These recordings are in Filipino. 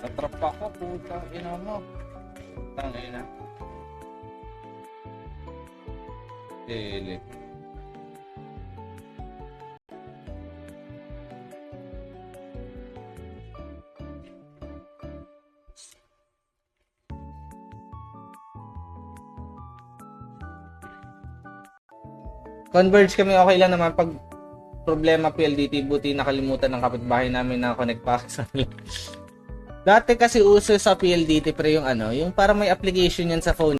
Tatrap ako, puta, ina mo. Tangina. Dili. Converge kami, okay lang naman. Pag problema PLDT, buti nakalimutan ng kapitbahay namin na connect pa sa kanila. Dati kasi uso sa PLDT pre yung ano, yung para may application yan sa phone.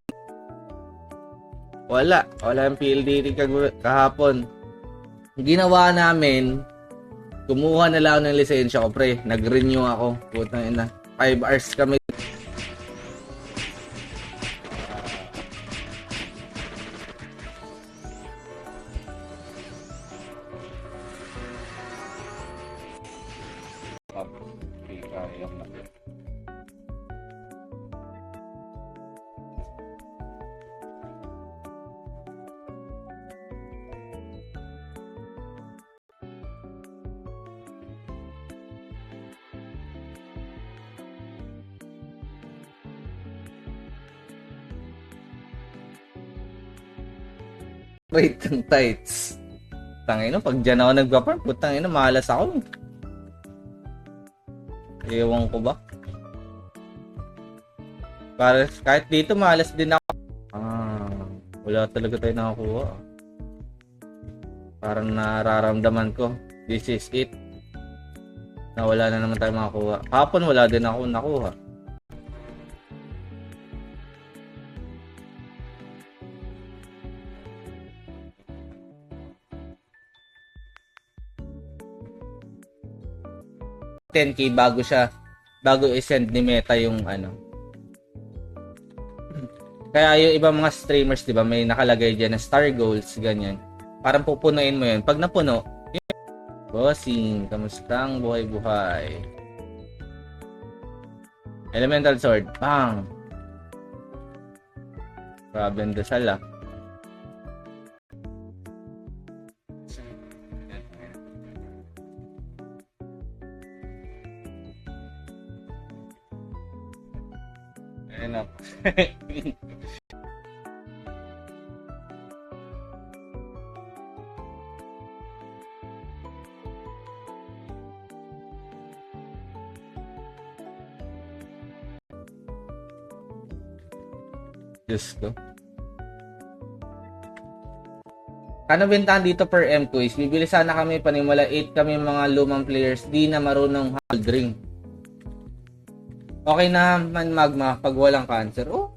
Wala yung PLDT kahapon. Ginawa namin, kumuha na lang ng lisensya ko pre, nag-renew ako. Putang ina. 5 hours kami. Wait, ng tights. Tangina, pag dyan ako nagpa-farm, putang ina, malas ako. Ewan ko ba? Para kahit dito malas din ako. Wala talaga tayo nakakuha. Parang nararamdaman ko, this is it. Na wala na naman tayo makakuha. Hapon wala din ako nakuha. $10K bago i-send ni Meta yung ano. Kaya yung ibang mga streamers, 'di ba, may nakalagay diyan na star goals ganyan. Parang pupunuin mo 'yun. Pag napuno, bossing, kamusta ang buhay-buhay? Elemental sword, bang. Grabe ang dasal ah. Enough. Diyos ko. Ano bentahan dito per M quiz? Bibili sana kami, panimula 8 kami mga lumang players, di na marunong hold ring. Okay naman Magma pag walang cancer. Oh,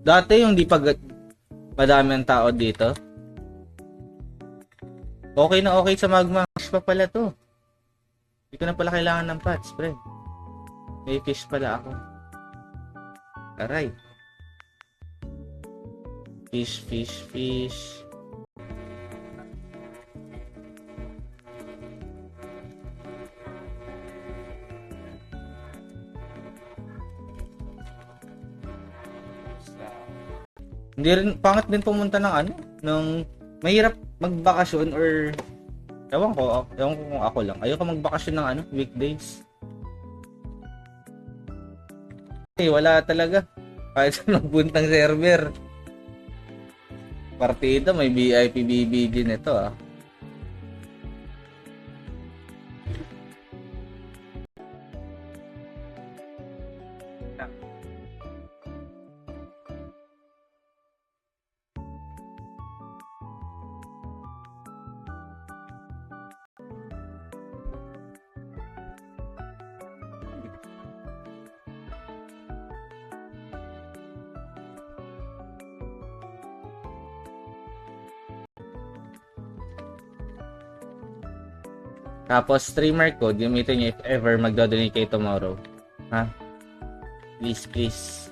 dati yung di pag madami ang tao dito. Okay na okay sa Magma. Fish pa pala to. Hindi ko na pala kailangan ng patch, pre. May fish pala ako. Aray. Fish. Hindi rin, pangit din pumunta ng ano, nung mahirap magbakasyon or ewan ko kung ako lang. Ayoko magbakasyon ng ano, weekdays. Wala talaga. Kahit sa magbuntang server. Partida, may VIP BBG nito ah. Tapos streamer code, gamitin niyo if ever magdo-donate kayo tomorrow. Ha? Please.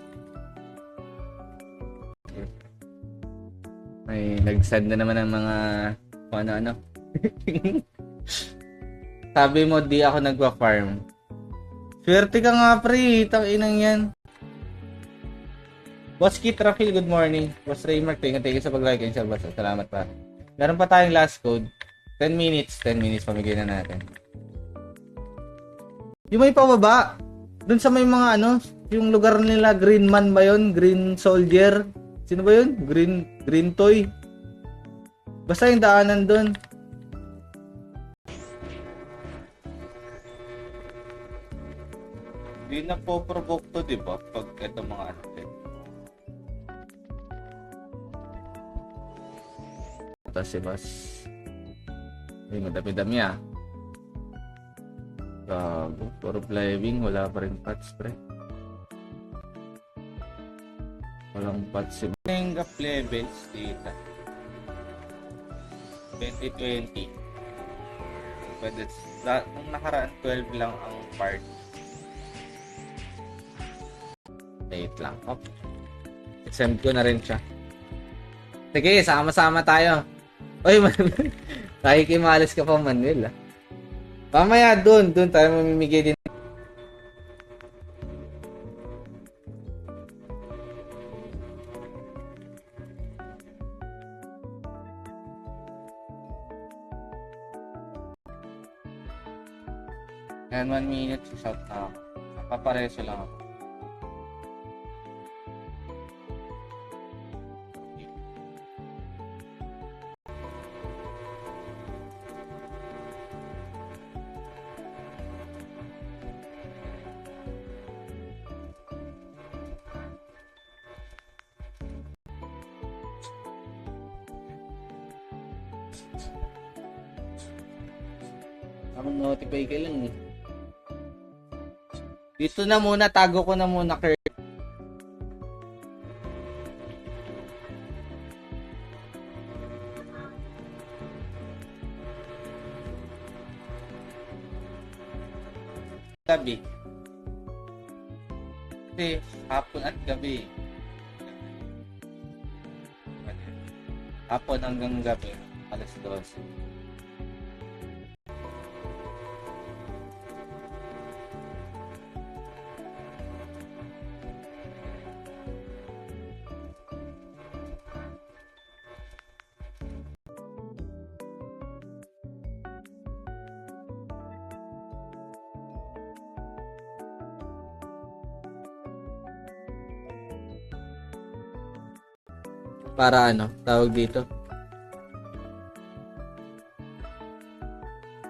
May nag-send na naman ng mga ano. Sabi mo di ako nagwa-farm. Swerte ka nga pre, tanginang yan. Boss Kit Rafil, good morning. Boss Raymark, thank you sa pag-like and share. Salamat pa. Meron pa tayong last code. 10 minutes pamigay na natin. Yung may pababa, dun sa may mga ano, yung lugar nila, Green Man ba yun? Green Soldier? Sino ba yun? Green Toy? Basta yung daanan dun. Hindi na po provoke to, di ba? Pag ito mga ano. Ito si boss. Ay, madami-dami ah. Gago, puro flying, wala pa rin patch, pre. Walang patch si Rank of levels data. 2020. Pwede, nung nakaraan 12 lang ang part. Wait lang. Okay. Exempt ko na rin siya. Sige, sama-sama tayo. Oy, nakikimalas ka pa, Manuel ah. Pamaya doon tayo mamimigay din. And 1 minute, shout na ako. Papareso lang ako. Ako notify ka lang eh. Dito na muna, tago ko na muna, Kurt. Gabi. Kasi hapon at gabi. Hapon hanggang gabi. Alas 12. Para ano, tawag dito.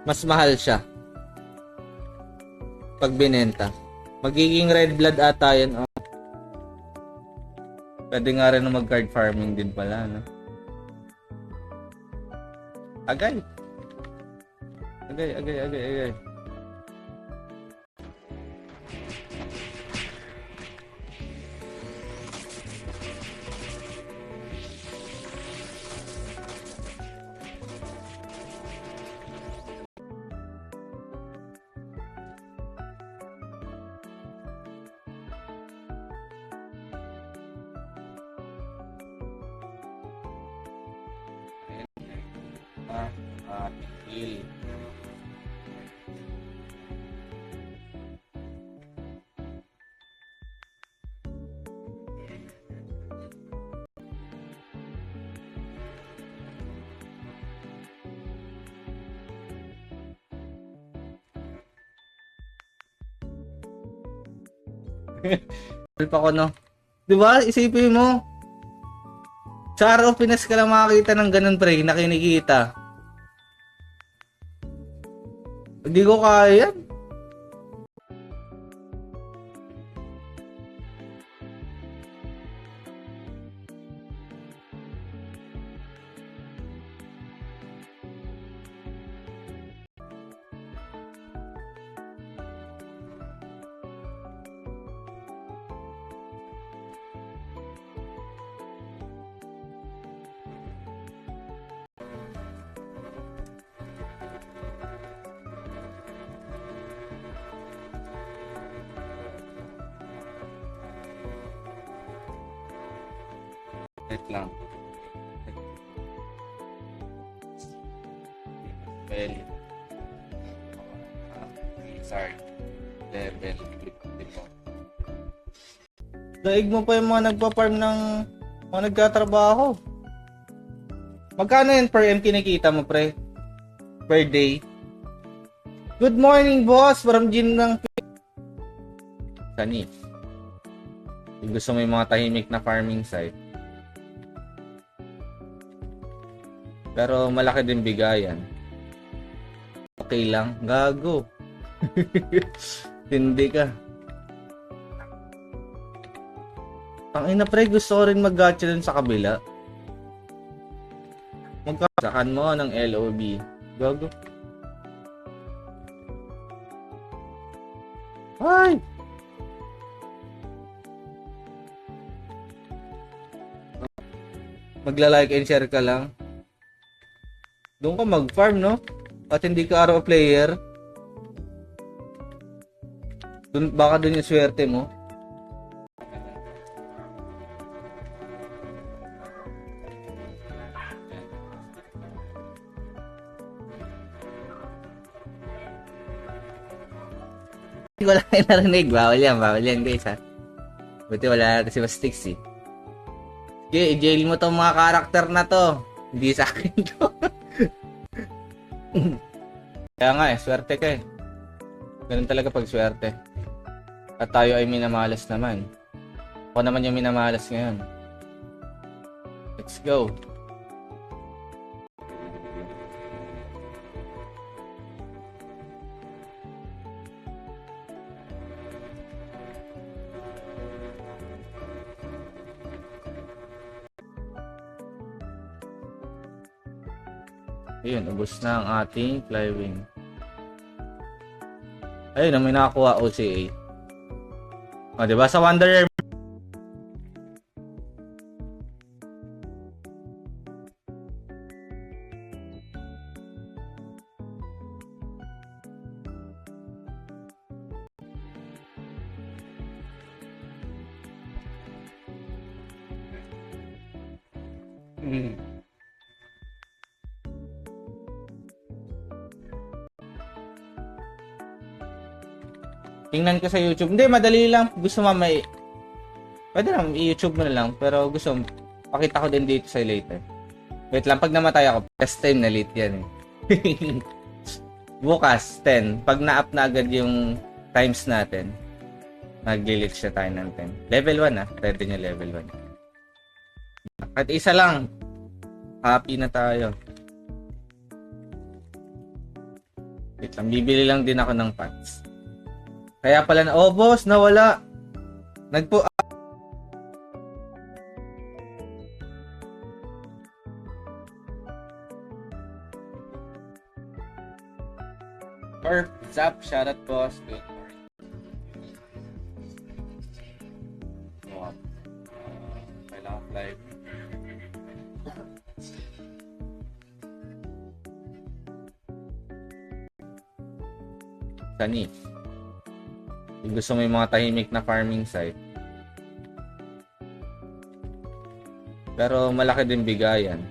Mas mahal siya. Pag binenta. Magiging red blood ata yun. Oh. Pwede nga rin na mag-card farming din pala, no? Agay! Agay. Heal. Pa ko, no? Diba? Isipin mo. Sa araw, Pinas ka lang makakita ng ganun, pre, na kinikita. Hindi ko kaya yan. Wait lang. Well, sorry. Level 54. Daig mo pa yung mga nagpa-farm ng mga nagtatrabaho. Magkano yan per M kinikita mo, pre? Per day? Good morning, boss! From Jin ng Sani. Kung gusto mo yung mga tahimik na farming site. Pero malaki din bigayan. Okay lang. Gago. Hindi ka. Tangina pre, gusto ko rin mag-gacha dun sa kabila. Magkasakan mo ng LOB. Gago. Ay! Magla-like and share ka lang. Doon ka mag-farm, no? At hindi ka araw player. Baka doon yung swerte mo. Hindi ko lang narinig. Bawal yan guys ha. Buti wala natin si Bastix eh. Okay, i-jail mo tong mga karakter na to. Hindi sa akin to. Kaya nga eh, swerte ka eh. Ganun talaga pag swerte. At tayo ay minamalas naman. Ako naman yung minamalas ngayon. Let's go. Ayun, ubos na ang ating flywing. Ayun, may nakakuha OCA. O, diba? Sa Wanderer. Tingnan ko sa YouTube. Hindi, madali lang. Gusto mo may... Pwede lang, i-YouTube mo na lang. Pero gusto, pakita ko din dito sa later. Wait lang, pag namatay ako, test time na late yan eh. Bukas, 10. Pag na-up na agad yung times natin, mag-delete siya tayo ng 10. Level 1 ah. Ready nyo level 1. At isa lang. Happy na tayo. Wait lang, bibili lang din ako ng pants. Kaya pala na, oh boss, nawala. Nagpo... Or, zap, shoutout boss. Good morning. Wow. Kailangan live. Sani. Kung gusto mo yung mga tahimik na farming site. Pero malaki din bigayan.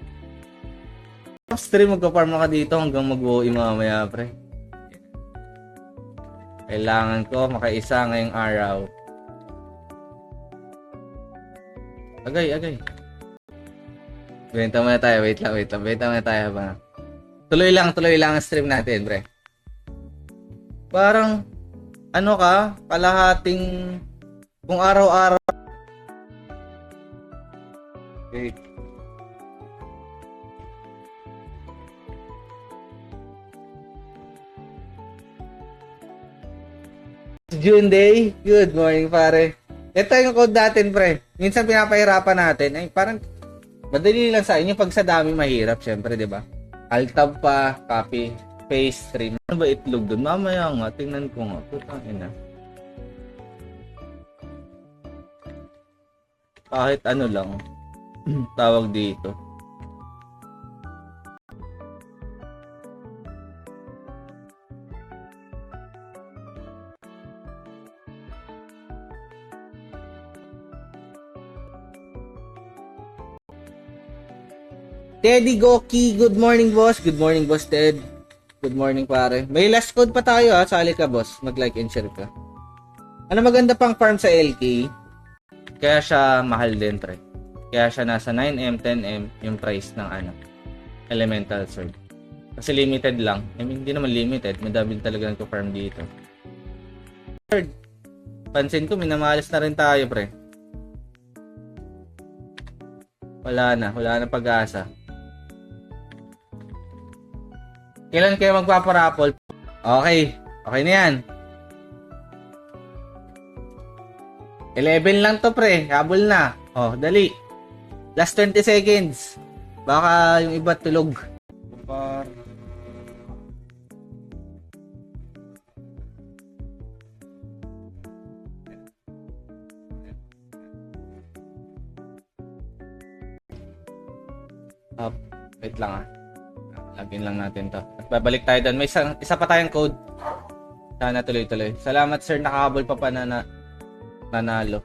Stream magka-farm ka dito hanggang mag-uwi mamaya pre. Kailangan ko makaisa ngayong araw. Agay. Benta muna tayo, wait lang. Benta muna tayo ba? Tuloy lang ang stream natin pre. Parang ano ka, kalahating kung araw-araw. Okay. June Day, good morning pare. Ito yung code natin pre. Minsan pinapahirapan natin. Ay, parang madali lang sa inyo pag sa dami mahirap, syempre, 'di ba? Alt-tab pa, copy, paste, stream. Ano ba itlog doon? Mamaya nga, tingnan ko nga. Putang ina. Kahit ano lang, tawag dito. Teddy Goki, good morning boss. Good morning boss Ted. Good morning pare. May last code pa tayo ha. Sali ka boss. Mag-like and share ka. Ano maganda pang farm sa LK? Kaya siya mahal din, pre. Kaya siya nasa 9M, 10M yung price ng elemental sword. Kasi limited lang. I mean, hindi naman limited. Madami talaga nagko-farm dito. Third, pansin ko, minamalas na rin tayo, pre. Wala na pag-asa. Kailan kayo magpaparapol? Okay na yan. 11 lang to, pre. Habol na. Oh, dali. Last 20 seconds. Baka yung iba tulog. Par. Wait lang ah. Lagyan lang natin to. At babalik tayo doon. May isa pa tayong code. Sana tuloy-tuloy. Salamat sir, nakahabol pa nanalo.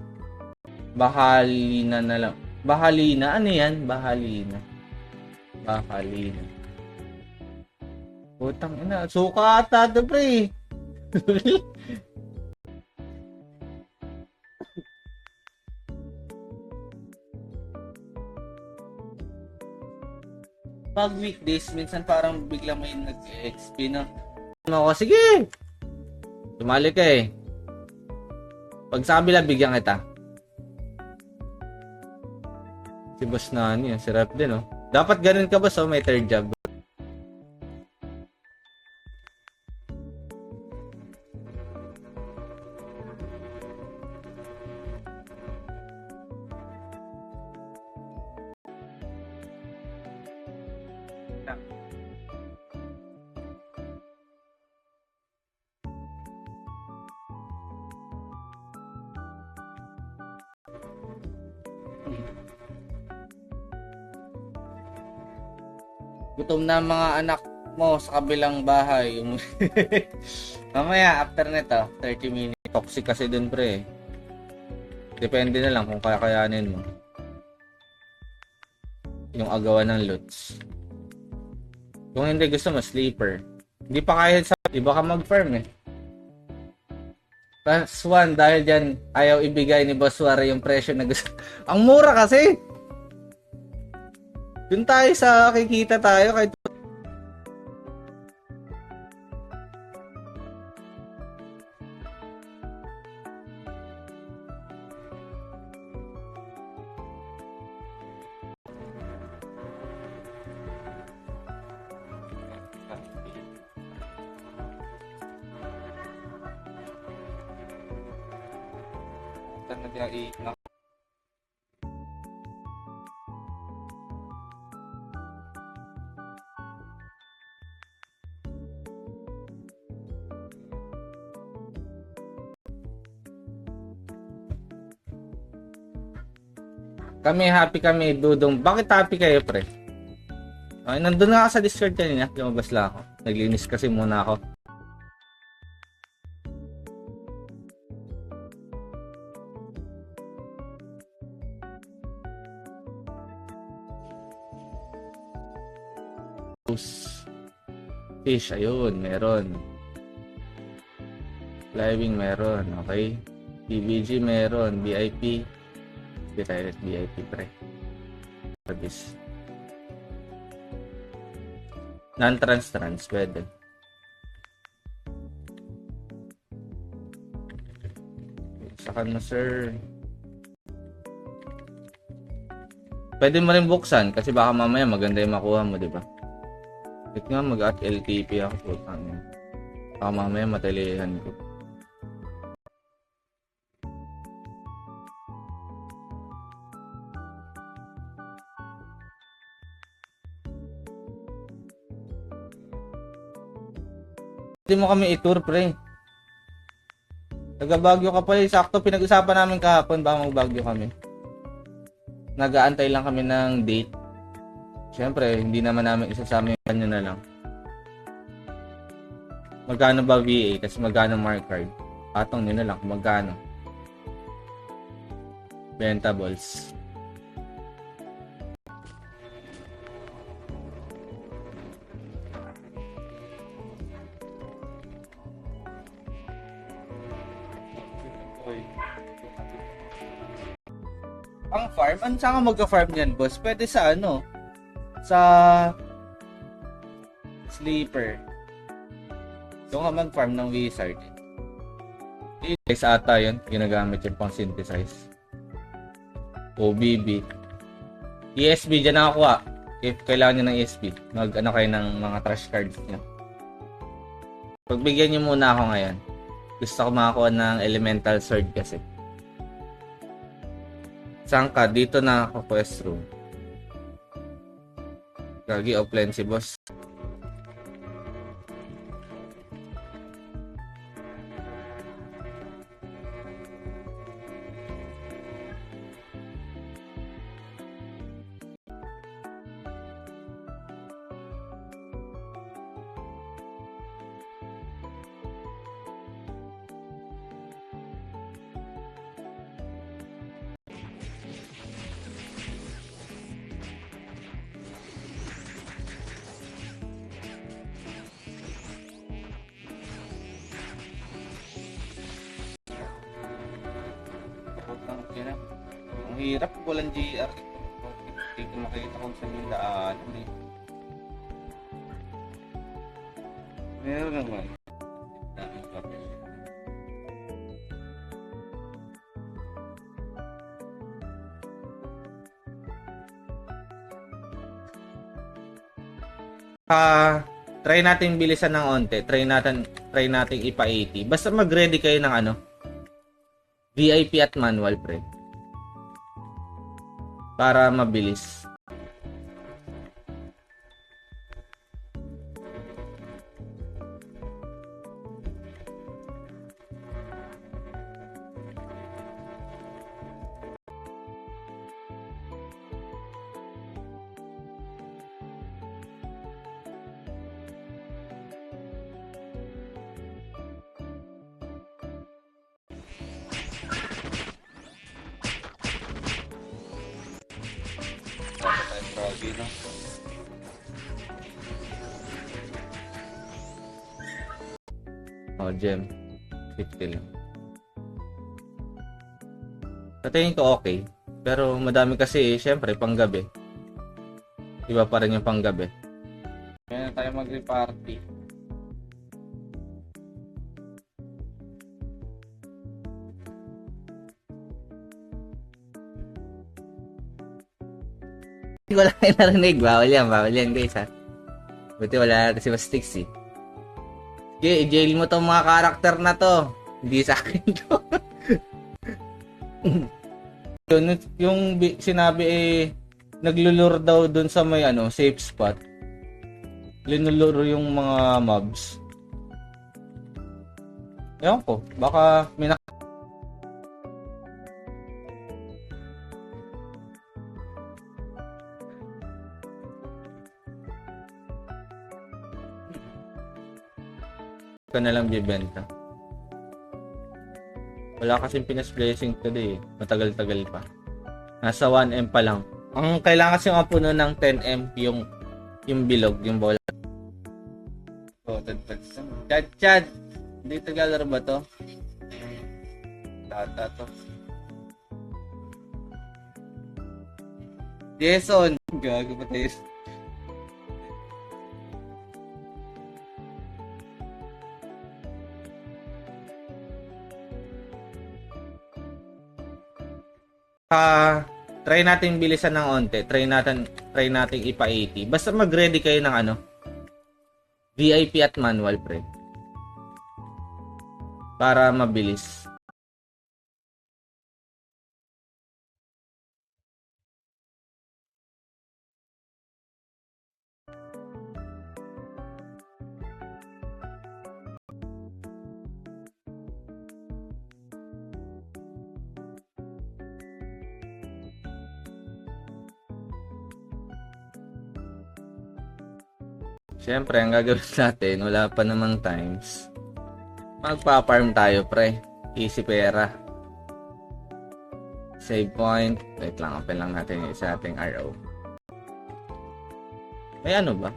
Bahalina na lang. Bahalina? Ano yan? Bahalina. Putang ina. Suka ata to, pre. Pag weekdays, minsan parang bigla may nag-XP na. Ako, sige! Tumali ka eh. Pag sa kabila, bigyan kita. Si Boss Nani, si Rep din, oh. Dapat ganun ka, boss, oh, may third job. Gutom na ang mga anak mo sa kabilang bahay. Mamaya, after nito, 30 minutes. Toxic kasi dun, pre. Depende na lang kung kakayanin mo. Yung agawan ng loots. Kung hindi gusto mo, sleeper. Hindi pa kaya sa... Iba ka mag-farm eh. Plus 1, dahil dyan, ayaw ibigay ni Boss Wari yung presyo na gusto. Ang mura kasi! Dun tayo sa kikita tayo kahit happy kami, Dudong. Bakit happy kayo, pre? Ay, nandun na ako sa Discord kanina. Lumabas lang ako. Naglinis kasi muna ako. Fish, ayun, meron. Living meron, okay. PBG meron, VIP. Hindi tayo VIP, pre. Service. Non-trans, pwede. Sakan mo, sir. Pwede mo rin buksan kasi baka mamaya maganda yung makuha mo, di ba? Wait nga, mag-at LTP ako. Baka mamaya matalihan ko. Hindi mo kami i-tour, pre. Taga-Baguio ka pala. Sakto, pinag-usapan namin kahapon. Baka mag-Baguio kami. Nag-aantay lang kami ng date. Siyempre, hindi naman namin isasama yung kanya na lang. Magkano ba VA? Kasi magkano mark card? Patong nyo na lang kung magkano. Bentables. Ang farm? Saan ka magka-farm yan, boss? Pwede sa ano? Sa sleeper. Doon ka mag-farm ng wizard. Synthesize ata yun. Ginagamit yung pang synthesize. OBB. ESP dyan nakakuha. If kailangan nyo ng ESP, mag-ano kayo ng mga trash cards nyo. Pagbigyan nyo muna ako ngayon. Gusto ko makakuha ng elemental sword kasi. Saan ka? Dito na ako quest room. Gagi offline si boss. Ang hirap, walang GR. Hindi ko makita kung saan yung daan. Meron naman. Try natin bilisan ng onte. Try natin ipa 80. Basta mag-ready kayo ng ano, VIP at manual, pre. Para mabilis. Oh, gem. 50 lang. Sa tingin ko okay. Pero madami kasi syempre panggabi. Iba pa rin yung panggabi. Kaya na tayo mag-reparty. Wala kayo narinig. Bawal yan guys ha. Buti wala natin si Mastix eh. Okay, i-jail mo tong mga karakter na to. Hindi sa akin to. yung sinabi naglulure daw dun sa may safe spot. Linulure yung mga mobs. Ewan ko, baka may ka na lang bibenta. Wala kasing Pinas Blessing today. Matagal-tagal pa. Nasa 1M pa lang. Ang kailangan kasi mapuno ng 10M yung bilog, yung bola. Oh, Chad. Hindi tagalaro ba to? Data to. Jason. Gago pa tayo. Try natin bilisan ng onte. Try natin ipa 80. Basta mag-ready kayo ng VIP at manual, pre. Para mabilis. Siyempre, ang gagawin natin, wala pa namang times. Magpa-farm tayo, pre. Easy pera. Save point. Wait lang, open lang natin yung isa ating RO. May ano ba?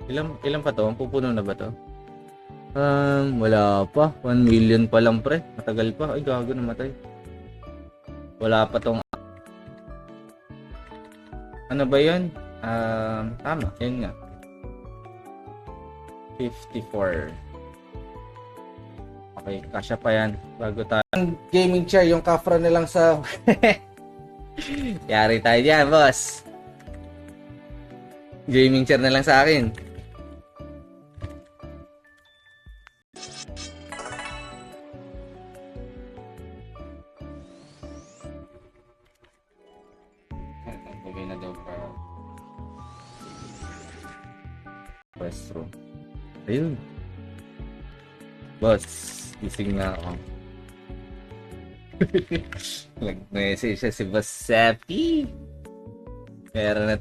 Ilan pa to? Pupuno na ba to? Wala pa. 1 million pa lang, pre. Matagal pa. Ay, gago, namatay. Wala pa tong Ano ba yun? Tama. Yun nga. 54. Okay, kasya pa yan. Bago tayo. Gaming chair, yung kafra na lang sa... Yari tayo dyan, boss. Gaming chair na lang sa akin. Bigay na daw pa. Pwesto. Ayun. Boss, gising na ako. Nag-message siya si Boss Seppi. Meron na.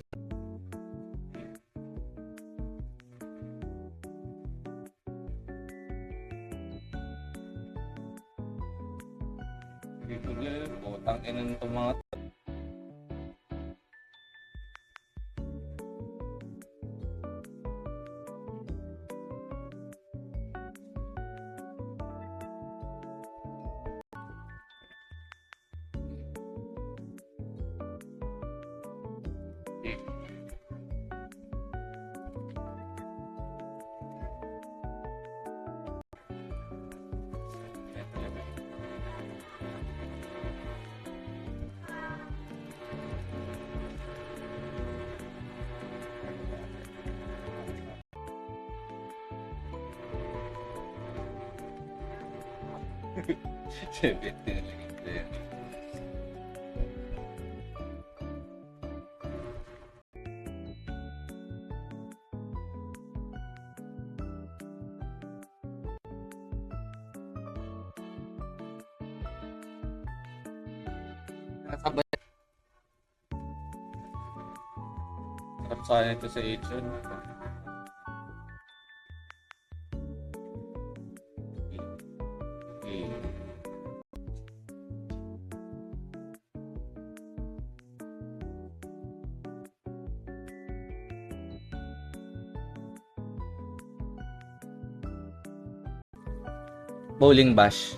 Hindi ko lang. Utang inan to mga Siyempre, tinalagay ko yan. Nakasabay. Sarap sana ito sa H1. Okay. Bowling bash.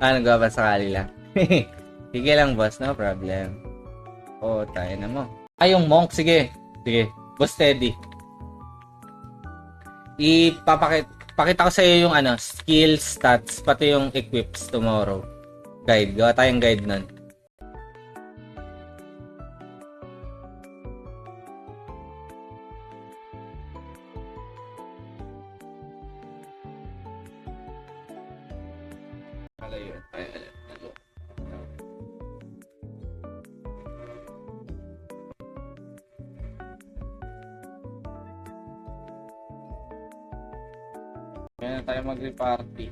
Nagawa pa sakali lang. Sige lang, boss. No problem. Oo, tayo na mo. Yung monk. Sige. Sige. Boss Teddy. Pakita ko sa iyo yung skill stats, pati yung equips tomorrow. Guide. Gawa tayong guide nun. Malayo. Ay, nalo. Kaya na tayo mag-reparty.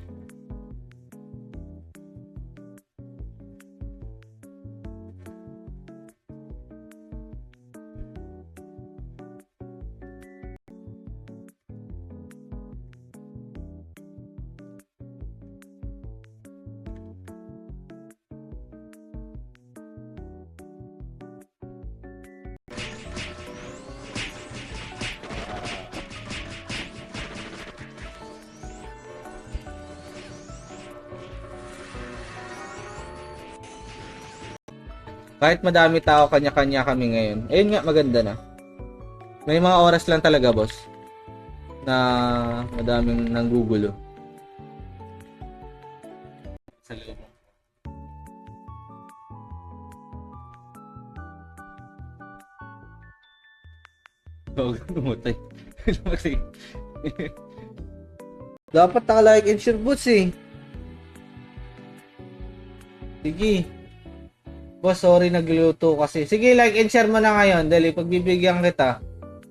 Kahit madami tao, kanya-kanya kami ngayon. Ayun nga, maganda na. May mga oras lang talaga, boss, na madaming nanggugulo. Sa loob. Huwag lumutay. Dapat naka-like and share, boss, eh. Sige. Boss, sorry, nagluto kasi. Sige, like and share mo na ngayon. Dali, pagbibigyan kita.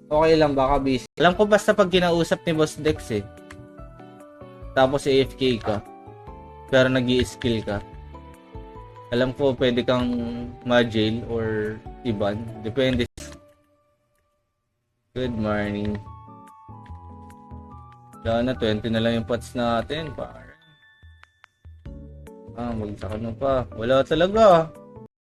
Okay lang, baka busy. Alam ko basta pag kinausap ni Boss Dex, eh. Tapos AFK ka. Pero nag-i-skill ka. Alam ko pwede kang ma-jail or iban. Depende. Good morning. Wala na, 20 na lang yung pots natin. Magsakan mo pa. Wala talaga.